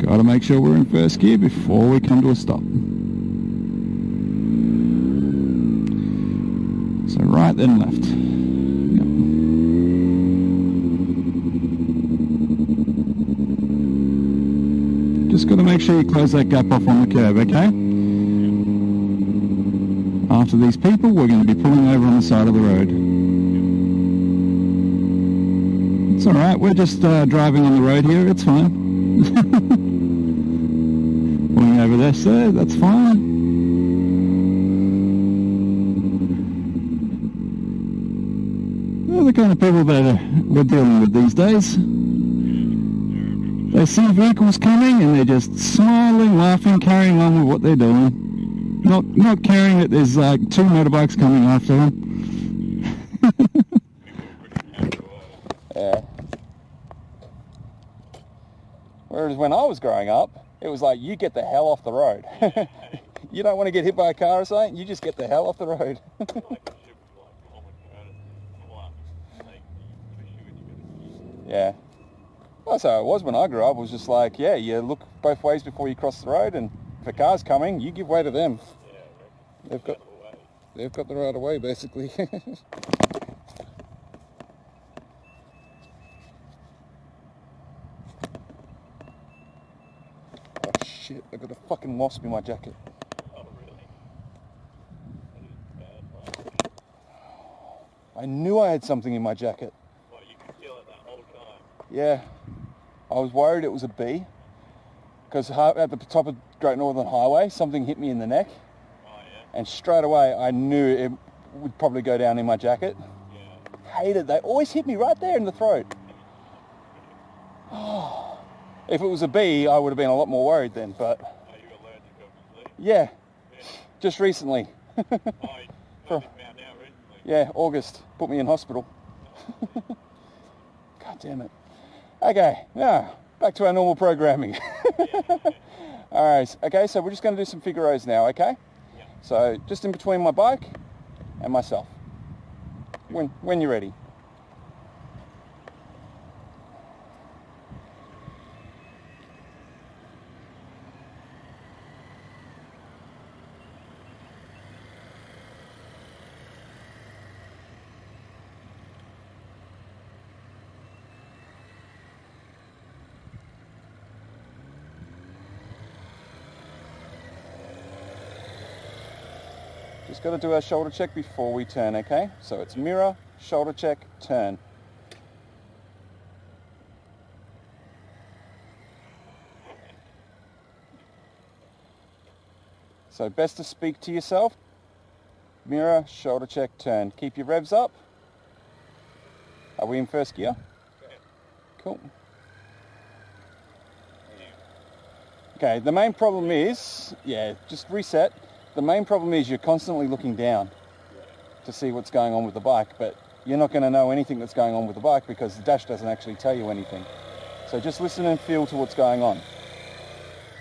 Got to make sure we're in first gear before we come to a stop. So right then left. Yep. Just got to make sure you close that gap off on the curb, okay? After these people, we're going to be pulling over on the side of the road. It's alright, we're just driving on the road here, it's fine. Pulling over there, sir, that's fine. They're the kind of people that we're dealing with these days. They see vehicles coming and they're just smiling, laughing, carrying on with what they're doing. Not caring that there's like 2 motorbikes coming after them. Yeah. Whereas when I was growing up, it was like, you get the hell off the road. You don't want to get hit by a car or something, you just get the hell off the road. Yeah. Well, that's how it was when I grew up. It was just like, yeah, you look both ways before you cross the road, and if a car's coming, you give way to them. They've got the right of way, basically. Oh shit, I got a fucking wasp in my jacket. Oh really? That is bad. I knew I had something in my jacket. Well, you could feel it that whole time. Yeah. I was worried it was a bee, because at the top of Great Northern Highway, something hit me in the neck. Oh, yeah. And straight away, I knew it would probably go down in my jacket. Yeah. Hate it. They always hit me right there in the throat. Oh. If it was a bee, I would have been a lot more worried then, but... Are you allergic, obviously? Yeah. Just recently. Oh, you found out recently? Yeah, August. Put me in hospital. God damn it. Okay, now, back to our normal programming. Alright, okay, so we're just going to do some figure eights now, okay? Yeah. So, just in between my bike and myself. When you're ready. Just got to do our shoulder check before we turn, okay? So it's mirror, shoulder check, turn. So best to speak to yourself. Mirror, shoulder check, turn. Keep your revs up. Are we in first gear? Cool. Okay, the main problem is, yeah, just reset. The main problem is you're constantly looking down to see what's going on with the bike, but you're not going to know anything that's going on with the bike because the dash doesn't actually tell you anything. So just listen and feel to what's going on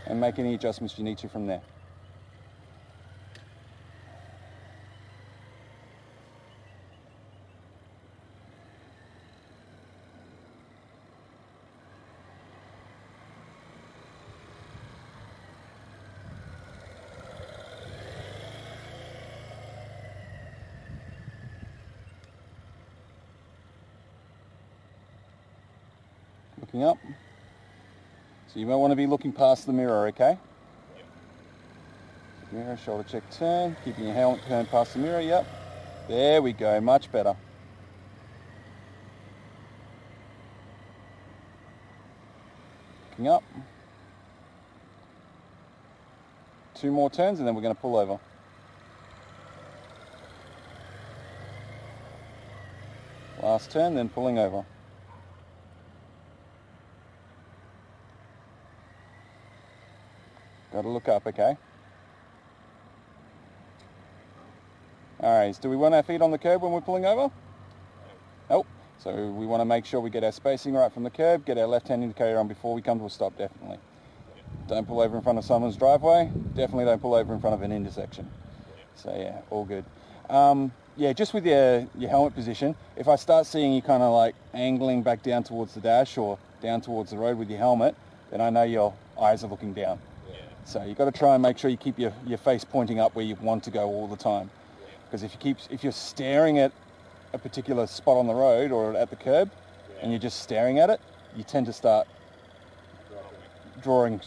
and make any adjustments you need to from there. Looking up. So you might want to be looking past the mirror, okay? Yep. Mirror, shoulder check, turn. Keeping your helmet turned past the mirror, yep. There we go, much better. Looking up. 2 more turns and then we're going to pull over. Last turn, then pulling over. Got to look up, okay? Alright, do we want our feet on the curb when we're pulling over? Nope. So we want to make sure we get our spacing right from the curb, get our left-hand indicator on before we come to a stop, definitely. Don't pull over in front of someone's driveway. Definitely don't pull over in front of an intersection. So yeah, all good. Yeah, just with your helmet position, if I start seeing you kind of like angling back down towards the dash or down towards the road with your helmet, then I know your eyes are looking down. Yeah. So you've got to try and make sure you keep your face pointing up where you want to go all the time. Because if you're staring at a particular spot on the road or at the curb, and you're just staring at it, you tend to start drawing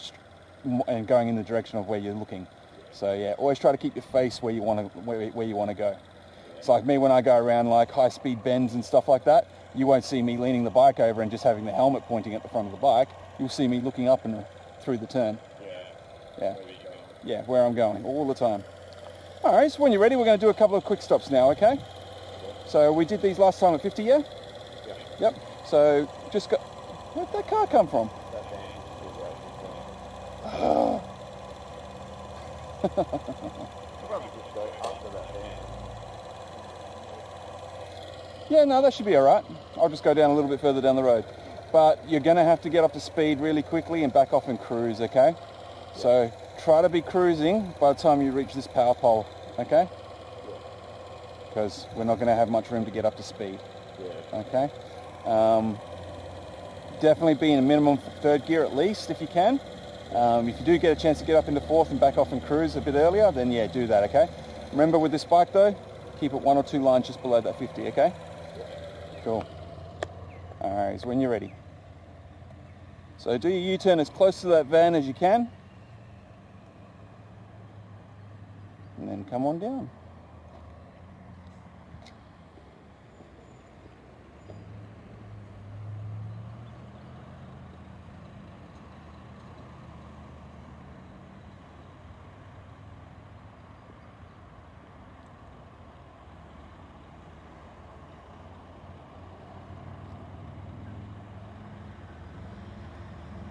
and going in the direction of where you're looking. So yeah, always try to keep your face where you want to go. It's like me when I go around like high-speed bends and stuff like that. You won't see me leaning the bike over and just having the helmet pointing at the front of the bike. You'll see me looking up and through the turn. Yeah, where I'm going all the time. All right, so when you're ready, we're going to do a couple of quick stops now, okay? So we did these last time at 50, yeah? Yep. So just go. Where'd that car come from? Yeah, no, that should be all right. I'll just go down a little bit further down the road. But you're going to have to get up to speed really quickly and back off and cruise, okay? So try to be cruising by the time you reach this power pole, okay? Because we're not going to have much room to get up to speed, okay? Definitely be in a minimum third gear at least if you can. If you do get a chance to get up into fourth and back off and cruise a bit earlier, then yeah, do that, okay? Remember with this bike though, keep it 1 or 2 lines just below that 50, okay? Cool. Alright, so when you're ready. So do your U-turn as close to that van as you can. And then come on down.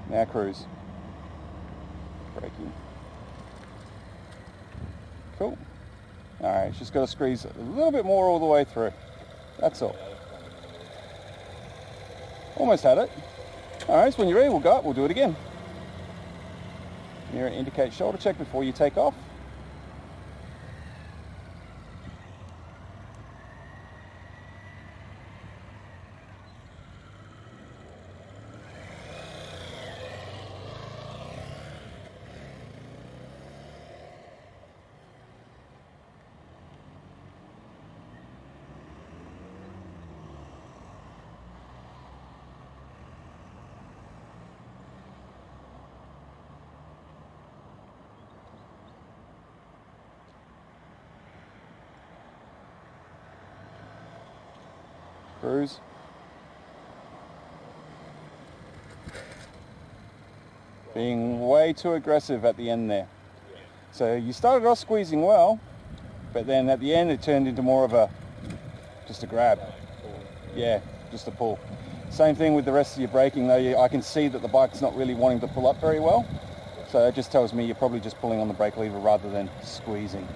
Now cruise. Braking. Cool. Alright, just got to squeeze a little bit more all the way through. That's all. Almost had it. Alright, so when you're ready, we'll go up, we'll do it again. Mirror indicate shoulder check before you take off. Cruise. Being way too aggressive at the end there. So you started off squeezing well, but then at the end it turned into more of just a grab. Yeah, just a pull. Same thing with the rest of your braking though. I can see that the bike's not really wanting to pull up very well. So it just tells me you're probably just pulling on the brake lever rather than squeezing.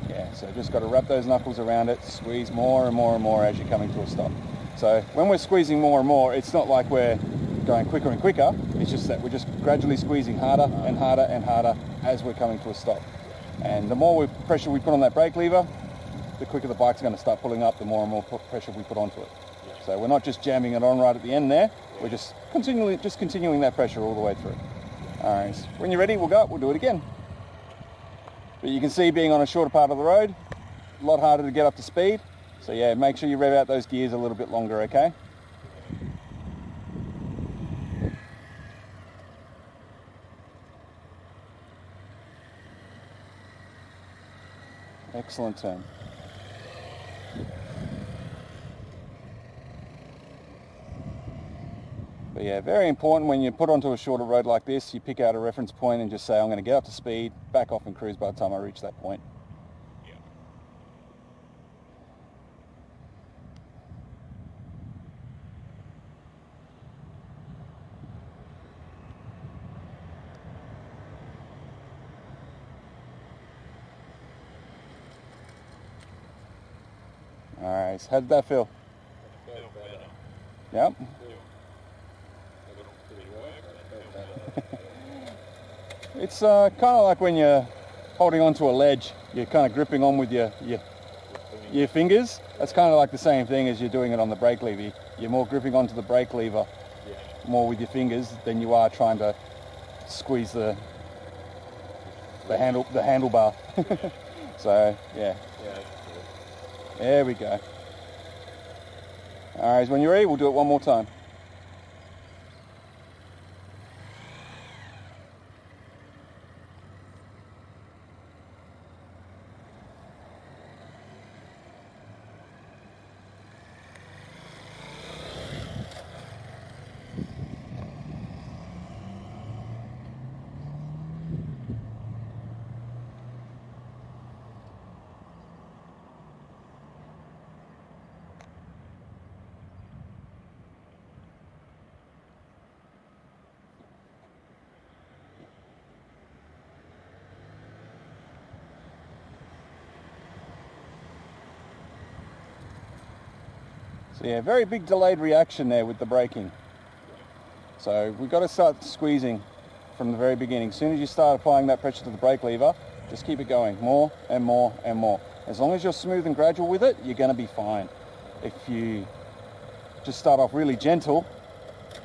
Yeah, so just got to wrap those knuckles around it, squeeze more and more and more as you're coming to a stop. So when we're squeezing more and more, it's not like we're going quicker and quicker, it's just that we're just gradually squeezing harder and harder and harder as we're coming to a stop. And the more pressure we put on that brake lever, the quicker the bike's going to start pulling up, the more and more pressure we put onto it. So we're not just jamming it on right at the end there, we're just continuing that pressure all the way through. Alright, so when you're ready, we'll go up, we'll do it again. But you can see being on a shorter part of the road, a lot harder to get up to speed. So yeah, make sure you rev out those gears a little bit longer, okay? Excellent turn. But yeah, very important when you put onto a shorter road like this, you pick out a reference point and just say, I'm going to get up to speed, back off and cruise by the time I reach that point. Alright, so how did that feel? Yep. It's kind of like when you're holding onto a ledge, you're kind of gripping on with your fingers. That's kind of like the same thing as you're doing it on the brake lever. You're more gripping onto the brake lever more with your fingers than you are trying to squeeze the handlebar. So yeah. There we go. Alright, when you're ready, we'll do it one more time. So yeah, very big delayed reaction there with the braking. So we've got to start squeezing from the very beginning. As soon as you start applying that pressure to the brake lever, just keep it going more and more and more. As long as you're smooth and gradual with it, you're going to be fine. If you just start off really gentle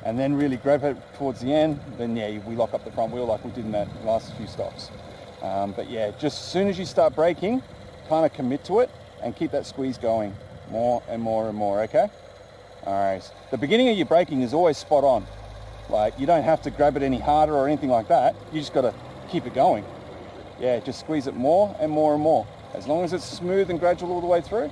and then really grab it towards the end, then yeah, we lock up the front wheel like we did in that last few stops. But yeah, just as soon as you start braking, kind of commit to it and keep that squeeze going. More and more and more, okay? Alright, the beginning of your braking is always spot on. Like, you don't have to grab it any harder or anything like that. You just got to keep it going. Yeah, just squeeze it more and more and more. As long as it's smooth and gradual all the way through,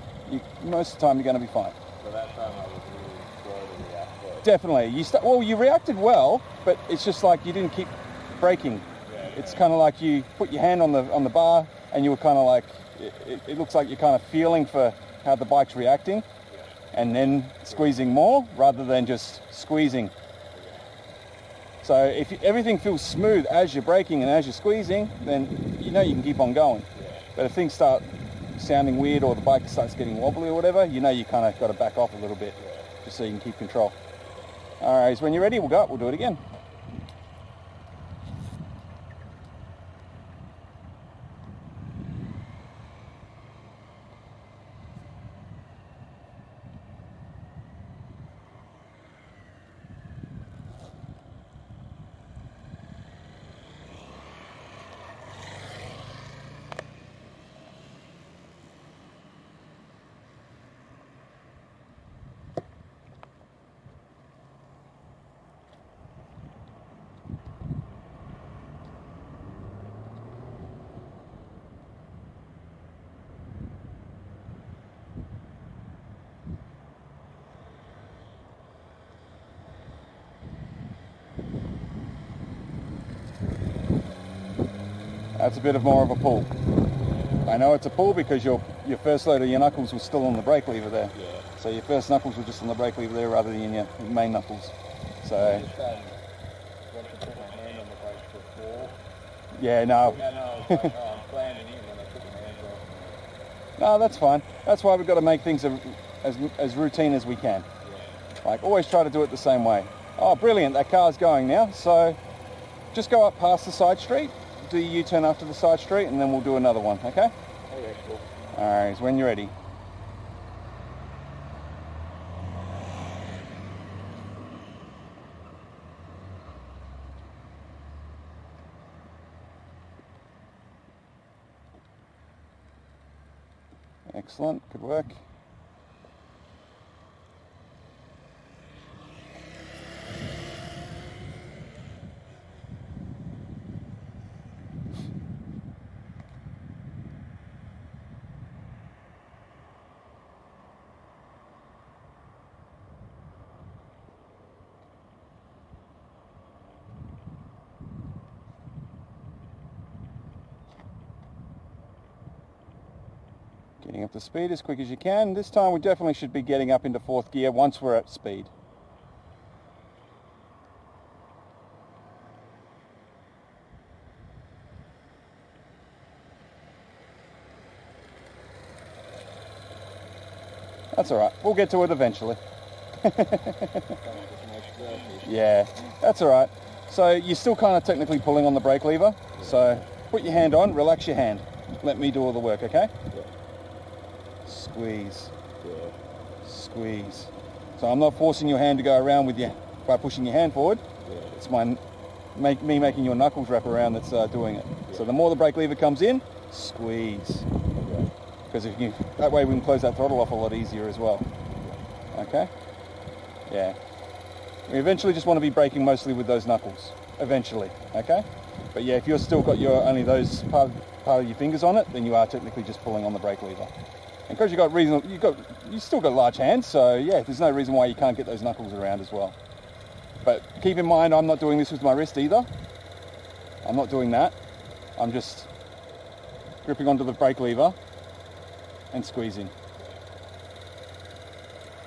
most of the time you're going to be fine. So that time I was really slow to react. Definitely. You reacted well, but it's just like you didn't keep braking. It's kind of like you put your hand on the bar and you were kind of like, it looks like you're kind of feeling for how the bike's reacting, and then squeezing more rather than just squeezing. So if everything feels smooth as you're braking and as you're squeezing, then you know you can keep on going. But if things start sounding weird or the bike starts getting wobbly or whatever, you know you kind of got to back off a little bit just so you can keep control. Alright, so when you're ready, we'll go up, we'll do it again. That's a bit more of a pull. I know it's a pull because your first load of your knuckles was still on the brake lever there. Yeah. So your first knuckles were just on the brake lever there rather than your main knuckles. So. I just want to put my hand on the brake before. Yeah, no. Yeah, no, I was like, oh, I'm planning in when I put my hands off. No, that's fine. That's why we've got to make things as routine as we can. Yeah. Like, always try to do it the same way. Oh, brilliant, that car's going now. So just go up past the side street, do your U-turn after the side street, and then we'll do another one, okay? Okay, cool. Alright, so when you're ready. Excellent, good work. Getting up to speed as quick as you can. This time we definitely should be getting up into fourth gear once we're at speed. That's alright, we'll get to it eventually. Yeah, that's alright. So you're still kind of technically pulling on the brake lever, so put your hand on, relax your hand. Let me do all the work, okay? Yeah. Squeeze. Yeah. Squeeze. So I'm not forcing your hand to go around with your by pushing your hand forward. It's me making your knuckles wrap around that's doing it. So the more the brake lever comes in, squeeze. Because that way we can close that throttle off a lot easier as well. Okay? Yeah. We eventually just want to be braking mostly with those knuckles. Eventually. Okay? But yeah, if you've still got only those part of your fingers on it, then you are technically just pulling on the brake lever. And because you still got large hands, so yeah, there's no reason why you can't get those knuckles around as well. But keep in mind, I'm not doing this with my wrist either. I'm not doing that. I'm just gripping onto the brake lever and squeezing.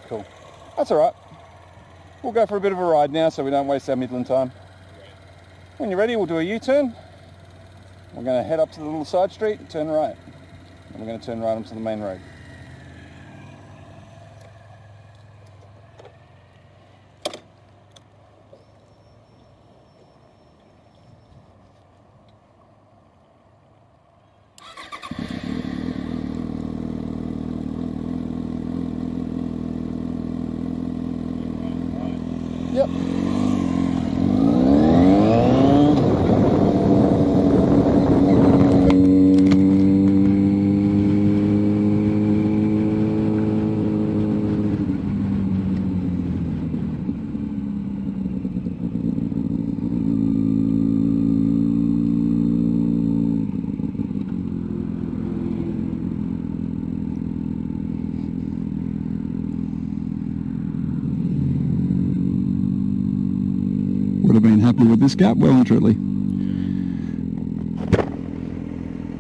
Cool. That's all right. We'll go for a bit of a ride now so we don't waste our Midland time. When you're ready, we'll do a U-turn. We're going to head up to the little side street and turn right. And we're going to turn right onto the main road. Yep. Would have been happy with this gap, well and truly.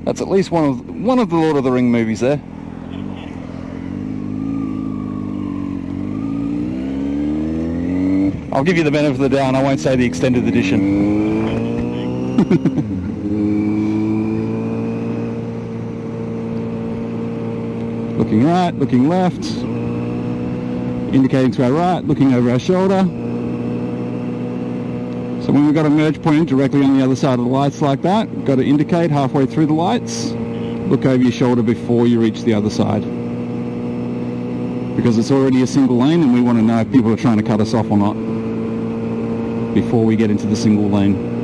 That's at least one of the Lord of the Ring movies there. I'll give you the benefit of the doubt, and I won't say the extended edition. Looking right, looking left, indicating to our right, looking over our shoulder. So when we've got a merge point directly on the other side of the lights like that, got to indicate halfway through the lights, look over your shoulder before you reach the other side. Because it's already a single lane and we want to know if people are trying to cut us off or not before we get into the single lane.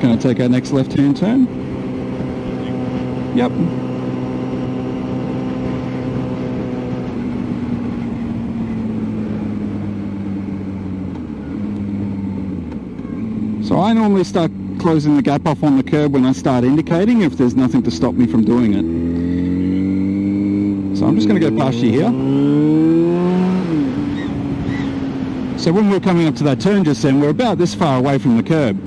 Going to take our next left-hand turn. Yep. So I normally start closing the gap off on the curb when I start indicating if there's nothing to stop me from doing it. So I'm just going to go past you here. So when we're coming up to that turn just then, we're about this far away from the curb.